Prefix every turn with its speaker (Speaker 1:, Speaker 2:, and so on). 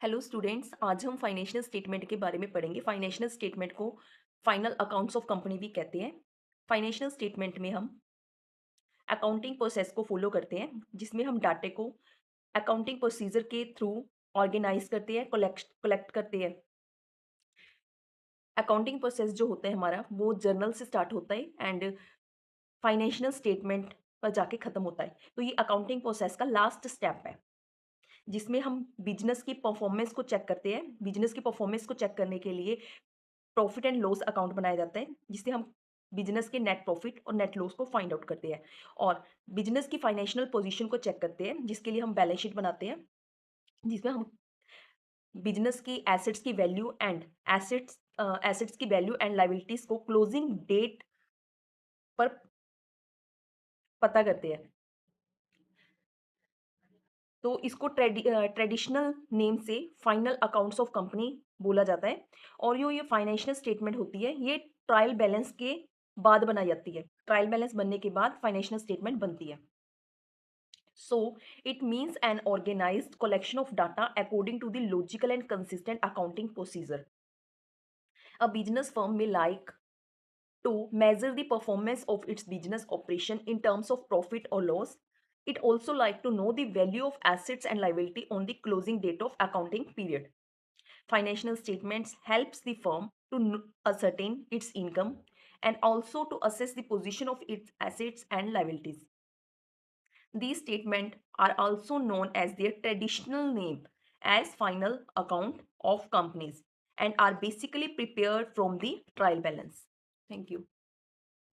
Speaker 1: Hello students, आज हम financial statement के बारे में पढ़ेंगे। फाइनेंशियल स्टेटमेंट को फाइनल अकाउंट्स ऑफ कंपनी भी कहते हैं। फाइनेंशियल स्टेटमेंट में हम अकाउंटिंग प्रोसेस को फॉलो करते हैं, जिसमें हम डाटे को अकाउंटिंग प्रोसीजर के थ्रू ऑर्गेनाइज करते हैं, कलेक्ट करते हैं। अकाउंटिंग प्रोसेस जो होता है हमारा, वो जर्नल से स्टार्ट होता है एंड फाइनेंशियल स्टेटमेंट पर जाके खत्म होता है। तो ये अकाउंटिंग प्रोसेस का लास्ट स्टेप है, जिसमें हम बिजनेस की परफॉर्मेंस को चेक करते हैं। बिजनेस की परफॉर्मेंस को चेक करने के लिए प्रॉफिट एंड लॉस अकाउंट बनाया जाता है, जिससे हम बिजनेस के नेट प्रॉफिट और नेट लॉस को फाइंड आउट करते हैं और बिजनेस की फाइनेंशियल पोजीशन को चेक करते हैं, जिसके लिए हम बैलेंस शीट बनाते हैं, जिसमें हम बिजनेस की एसेट्स की वैल्यू एंड एसेट्स की वैल्यू एंड लायबिलिटीज को क्लोजिंग डेट पर पता करते हैं। तो इसको ट्रेडिशनल नेम से फाइनल अकाउंट्स ऑफ कंपनी बोला जाता है। और जो ये फाइनेंशियल स्टेटमेंट होती है, ये ट्रायल बैलेंस के बाद बनाई जाती है। ट्रायल बैलेंस बनने के बाद फाइनेंशियल स्टेटमेंट बनती है। So it means an organized collection of data according to the logical and consistent accounting procedure. A business firm may like to measure the performance of its business operation in terms of profit or loss. It also like to know the value of assets and liability on the closing date of accounting period. Financial statements helps the firm to ascertain its income and also to assess the position of its assets and liabilities. These statements are also known as their traditional name as final account of companies and are basically prepared from the trial balance. Thank you.